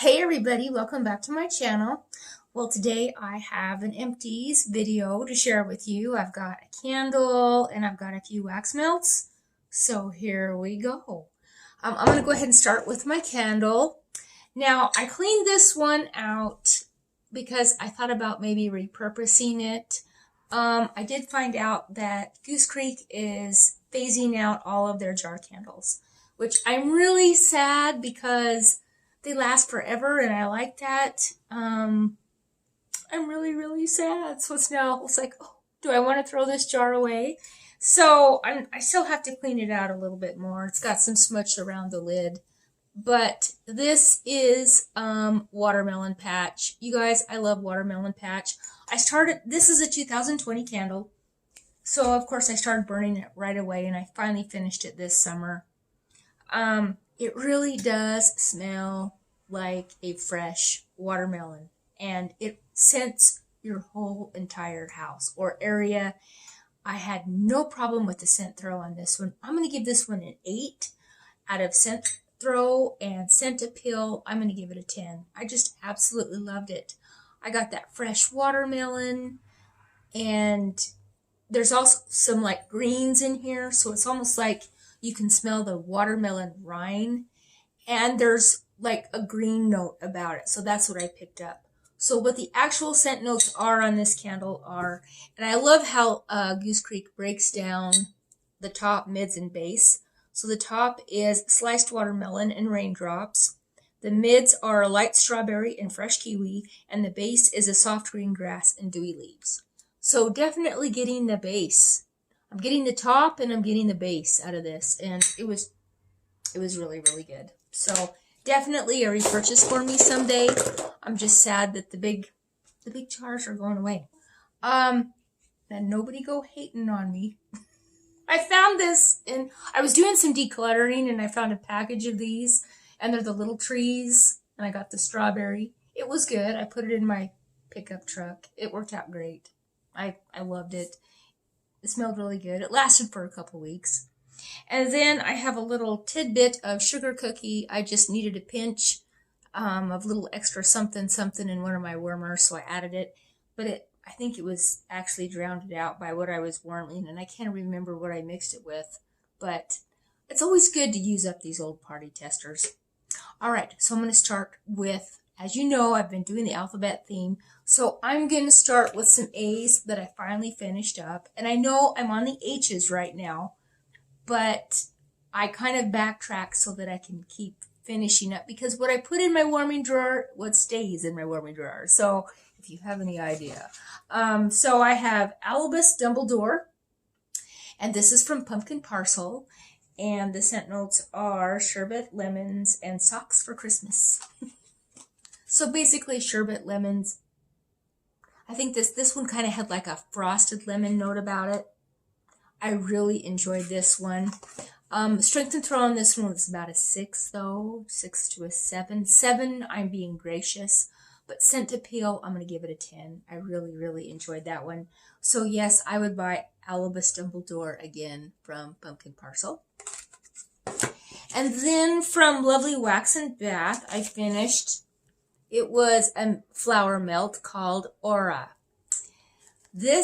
Hey everybody, welcome back to my channel. Well, today I have an empties video to share with you. I've got a candle and I've got a few wax melts. So here we go. I'm going to go ahead and start with my candle. Now, I cleaned this one out because I thought about maybe repurposing it. I did find out that Goose Creek is phasing out all of their jar candles, which I'm really sad because they last forever, and I like that. I'm really sad. So it's like, oh, do I want to throw this jar away? So I still have to clean it out a little bit more. It's got some smudge around the lid. But this is Watermelon Patch. You guys, I love Watermelon Patch. This is a 2020 candle. So, of course, I started burning it right away, and I finally finished it this summer. It really does smell like a fresh watermelon, and it scents your whole entire house or area. I had no problem with the scent throw on this one. I'm going to give this one an 8 out of scent throw and scent appeal. I'm going to give it a 10. I just absolutely loved it. I got that fresh watermelon, and there's also some like greens in here, so it's almost like you can smell the watermelon rind, and there's like a green note about it. So that's what I picked up. So what the actual scent notes are on this candle are, and I love how Goose Creek breaks down the top, mids, and base. So the top is sliced watermelon and raindrops. The mids are light strawberry and fresh kiwi, and the base is a soft green grass and dewy leaves. So definitely getting the base. I'm getting the top and I'm getting the base out of this, and it was really good. So definitely a repurchase for me someday. I'm just sad that the big jars are going away. And nobody go hating on me. I found this, and I was doing some decluttering, and I found a package of these, and they're the little trees, and I got the strawberry. It was good. I put it in my pickup truck. It worked out great. I loved it. It smelled really good. It lasted for a couple weeks. And then I have a little tidbit of sugar cookie. I just needed a pinch of little extra something in one of my warmers, so I added it. But I think it was actually drowned out by what I was warming, and I can't remember what I mixed it with. But it's always good to use up these old party testers. All right, so I'm going to start with, as you know, I've been doing the alphabet theme. So I'm going to start with some A's that I finally finished up. And I know I'm on the H's right now, but I kind of backtrack so that I can keep finishing up, because what I put in my warming drawer, what stays in my warming drawer. So if you have any idea. So I have Albus Dumbledore, and this is from Pumpkin Parcel. And the scent notes are sherbet, lemons, and socks for Christmas. So basically sherbet, lemons. I think this one kind of had like a frosted lemon note about it. I really enjoyed this one. Strength and throw on this one was about a 6 though. 6 to a 7. 7, I'm being gracious. But scent appeal, I'm going to give it a 10. I really enjoyed that one. So yes, I would buy Albus Dumbledore again from Pumpkin Parcel. And then from Lovely Wax and Bath, I finished, it was a flower melt called Aura. The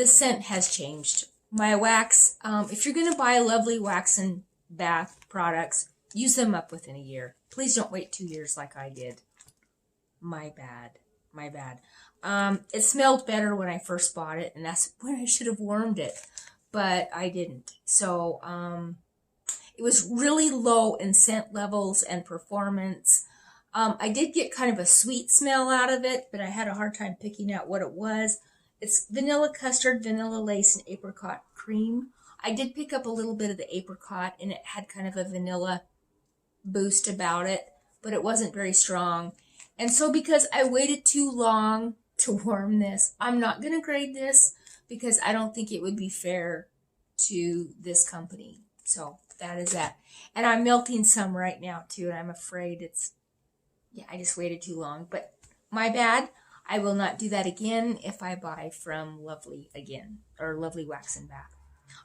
scent has changed. My wax, if you're going to buy Lovely Wax and Bath products, use them up within a year. Please don't wait 2 years like I did. My bad. It smelled better when I first bought it, and that's when I should have warmed it, but I didn't. So it was really low in scent levels and performance. I did get kind of a sweet smell out of it, but I had a hard time picking out what it was. It's vanilla custard, vanilla lace, and apricot cream. I did pick up a little bit of the apricot, and it had kind of a vanilla boost about it, but it wasn't very strong. And so because I waited too long to warm this, I'm not going to grade this because I don't think it would be fair to this company. So that is that. And I'm melting some right now too, and I'm afraid I just waited too long. But my bad. I will not do that again if I buy from Lovely again, or Lovely Wax and Bath.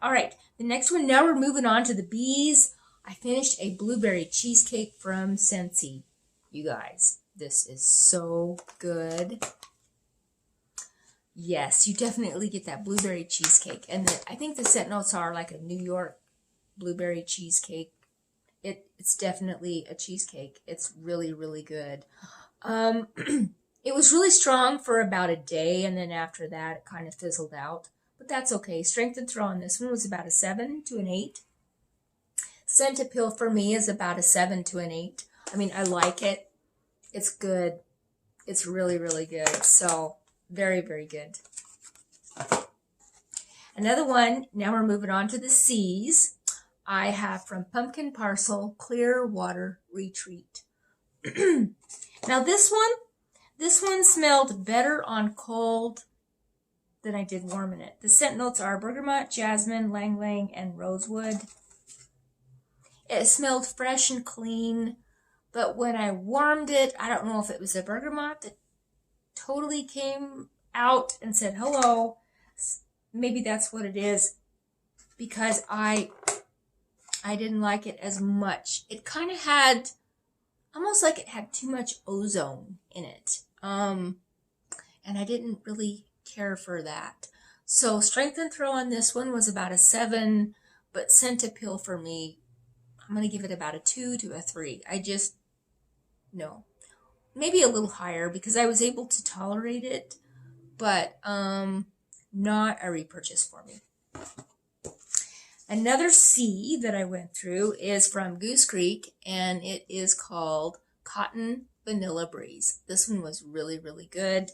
All right, the next one, now we're moving on to the B's. I finished a blueberry cheesecake from Scentsy. You guys, this is so good. Yes, you definitely get that blueberry cheesecake. And I think the scent notes are like a New York blueberry cheesecake. It's definitely a cheesecake. It's really, really good. It was really strong for about a day, and then after that, it kind of fizzled out. But that's okay. Strength and throw on this one was about a 7 to an 8. Scent appeal for me is about a 7 to an 8. I mean, I like it. It's good. It's really, really good. So, very, very good. Another one, now we're moving on to the C's. I have from Pumpkin Parcel, Clearwater Retreat. Now this one smelled better on cold than I did warm in it. The scent notes are bergamot, jasmine, lang lang, and rosewood. It smelled fresh and clean, but when I warmed it, I don't know if it was the bergamot that totally came out and said hello. Maybe that's what it is, because I didn't like it as much. It kind of had, almost like it had too much ozone in it. And I didn't really care for that. So strength and throw on this one was about a 7, but scent appeal for me, I'm going to give it about a 2 to a 3. No. Maybe a little higher because I was able to tolerate it, but not a repurchase for me. Another C that I went through is from Goose Creek, and it is called Cotton Vanilla Breeze. This one was really, really good.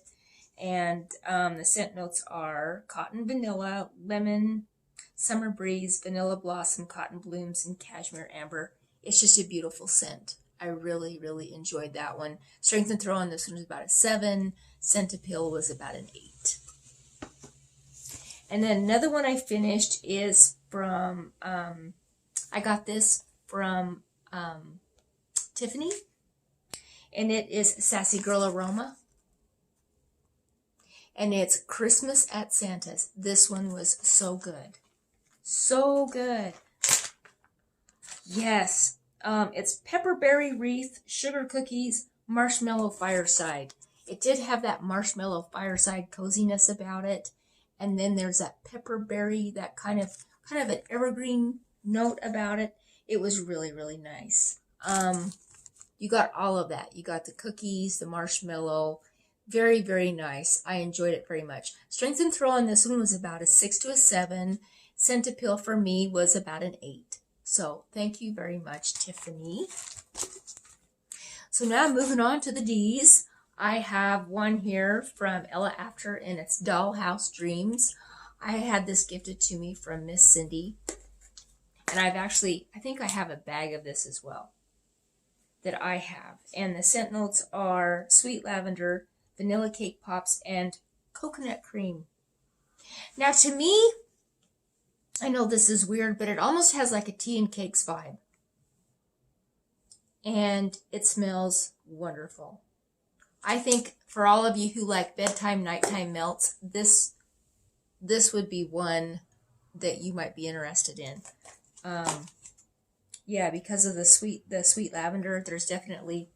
And the scent notes are cotton vanilla, lemon, summer breeze, vanilla blossom, cotton blooms, and cashmere amber. It's just a beautiful scent. I really, really enjoyed that one. Strength and throw on this one was about a 7. Scent appeal was about an 8. And then another one I finished is from, I got this from Tiffany, and it is Sassy Girl Aroma, and it's Christmas at Santa's. This one was so good. So good. Yes. It's pepperberry wreath, sugar cookies, marshmallow fireside. It did have that marshmallow fireside coziness about it. And then there's that pepperberry, that kind of an evergreen note about it. It was really, really nice. You got all of that. You got the cookies, the marshmallow. Very, very nice. I enjoyed it very much. Strength and throw on this one was about a 6 to a 7. Scent appeal for me was about an 8. So thank you very much, Tiffany. So now moving on to the D's. I have one here from Ella After, and it's Dollhouse Dreams. I had this gifted to me from Miss Cindy. And I think I have a bag of this as well that I have. And the scent notes are sweet lavender, vanilla cake pops, and coconut cream. Now to me, I know this is weird, but it almost has like a tea and cakes vibe. And it smells wonderful. I think for all of you who like bedtime, nighttime melts, this would be one that you might be interested in. Yeah, because of the sweet lavender, there's definitely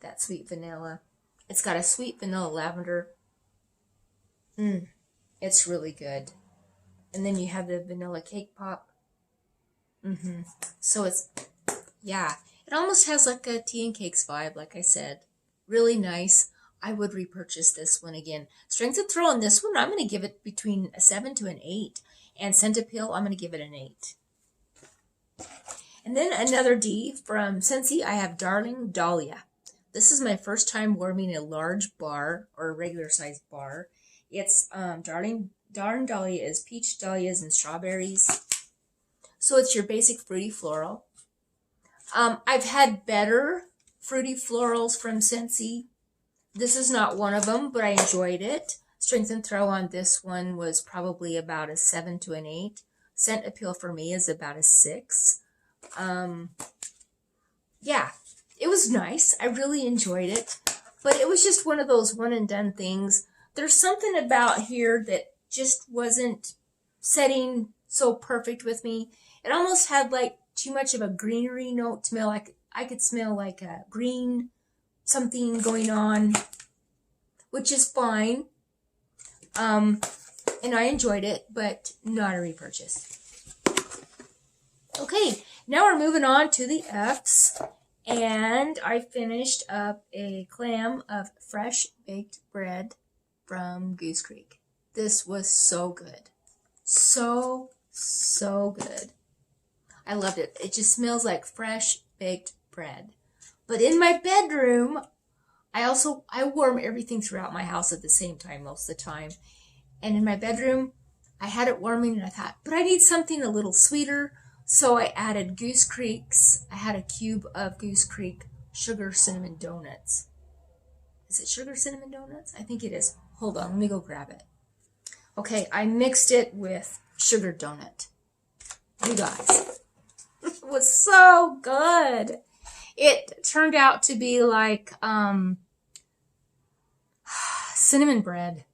that sweet vanilla. It's got a sweet vanilla lavender. It's really good. And then you have the vanilla cake pop. So it's, yeah, it almost has like a tea and cakes vibe, like I said. Really nice. I would repurchase this one again. Strength and throw on this one, I'm going to give it between a 7 to an 8. And scent appeal, I'm going to give it an 8. And then another D from Scentsy, I have Darling Dahlia. This is my first time warming a large bar, or a regular sized bar. It's Darling Dahlia is peach dahlias and strawberries. So it's your basic fruity floral. I've had better fruity florals from Scentsy. This is not one of them, but I enjoyed it. Strength and throw on this one was probably about a 7 to an 8. Scent appeal for me is about a 6. Yeah, it was nice. I really enjoyed it, but it was just one of those one and done things. There's something about here that just wasn't setting so perfect with me. It almost had like too much of a greenery note smell. I could smell like a green something going on, which is fine. And I enjoyed it, but not a repurchase. Okay, now we're moving on to the F's. And I finished up a clam of fresh baked bread from Goose Creek. This was so good. So good. I loved it. It just smells like fresh baked bread. But in my bedroom, I warm everything throughout my house at the same time most of the time. And in my bedroom, I had it warming and I thought, but I need something a little sweeter. So I added Goose Creek's. I had a cube of Goose Creek sugar cinnamon donuts. Is it sugar cinnamon donuts? I think it is. Hold on, let me go grab it. Okay, I mixed it with sugar donut. You guys, it was so good. It turned out to be like cinnamon bread.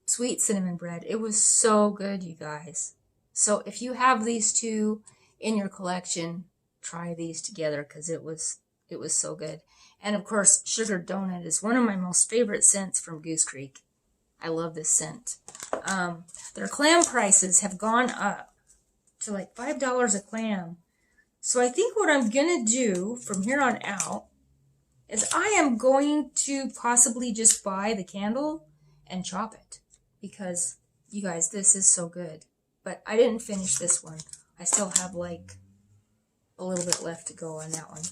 Sweet cinnamon bread. It was so good, you guys. So if you have these two in your collection, try these together because it was so good. And of course, sugar donut is one of my most favorite scents from Goose Creek. I love this scent. Their clam prices have gone up to like $5 a clam. So I think what I'm going to do from here on out is I am going to possibly just buy the candle and chop it. Because, you guys, this is so good. But I didn't finish this one. I still have like a little bit left to go on that one.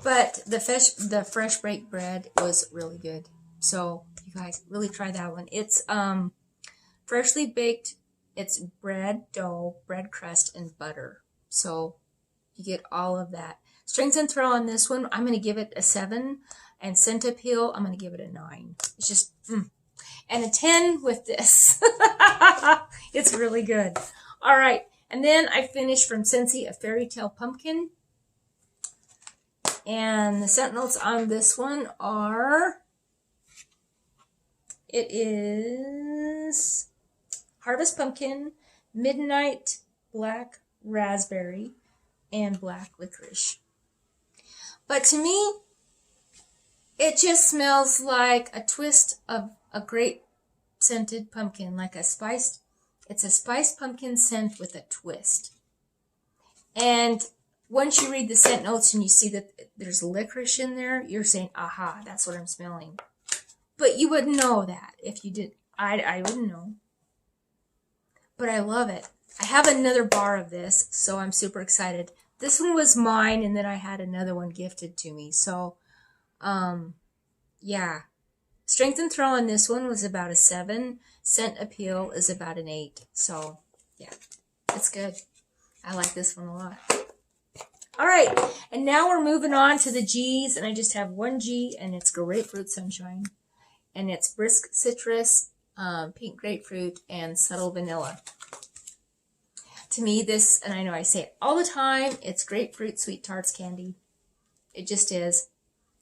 But the fresh baked bread was really good. So, you guys, really try that one. It's freshly baked. It's bread dough, bread crust, and butter. So, you get all of that. Strength and throw on this one, I'm going to give it a 7. And scent appeal, I'm going to give it a 9. It's just, And a 10 with this. It's really good. All right. And then I finished from Scentsy a Fairy Tale Pumpkin. And the scent notes on this one are, it is Harvest Pumpkin, Midnight Black Raspberry, and Black Licorice. But to me, it just smells like a twist of a grape scented pumpkin, like it's a spiced pumpkin scent with a twist. And once you read the scent notes and you see that there's licorice in there, you're saying, aha, that's what I'm smelling. But you wouldn't know that if you did. I wouldn't know. But I love it. I have another bar of this, so I'm super excited. This one was mine, and then I had another one gifted to me. So, yeah. Strength and throw on this one was about a 7. Scent appeal is about an 8. So, yeah, it's good. I like this one a lot. All right, and now we're moving on to the G's, and I just have one G, and it's Grapefruit Sunshine. And it's Brisk Citrus, Pink Grapefruit, and Subtle Vanilla. To me, this, and I know I say it all the time, it's grapefruit sweet tarts candy. It just is.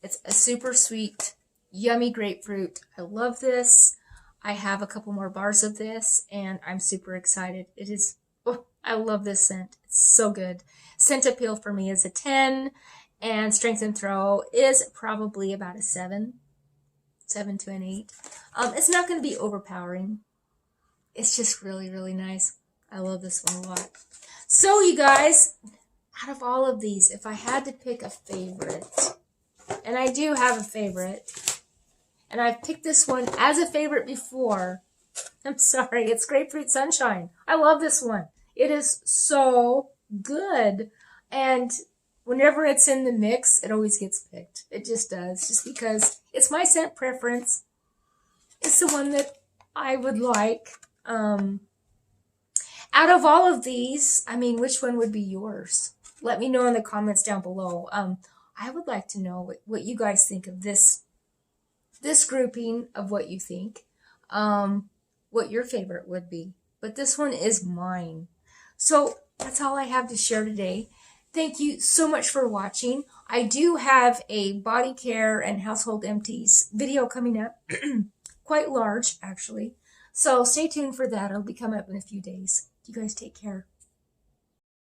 It's a super sweet, yummy grapefruit. I love this. I have a couple more bars of this, and I'm super excited. It is, oh, I love this scent. It's so good. Scent appeal for me is a 10, and strength and throw is probably about a 7 to an 8. It's not going to be overpowering. It's just really, really nice. I love this one a lot. So, you guys, out of all of these, if I had to pick a favorite, and I do have a favorite, and I've picked this one as a favorite before, I'm sorry, it's Grapefruit Sunshine. I love this one. It is so good. And whenever it's in the mix, it always gets picked. It just does, just because it's my scent preference. It's the one that I would like. Out of all of these, I mean, which one would be yours? Let me know in the comments down below. I would like to know what you guys think of this grouping of what you think, what your favorite would be. But this one is mine. So that's all I have to share today. Thank you so much for watching. I do have a body care and household empties video coming up, quite large actually. So stay tuned for that. It'll be coming up in a few days. You guys take care.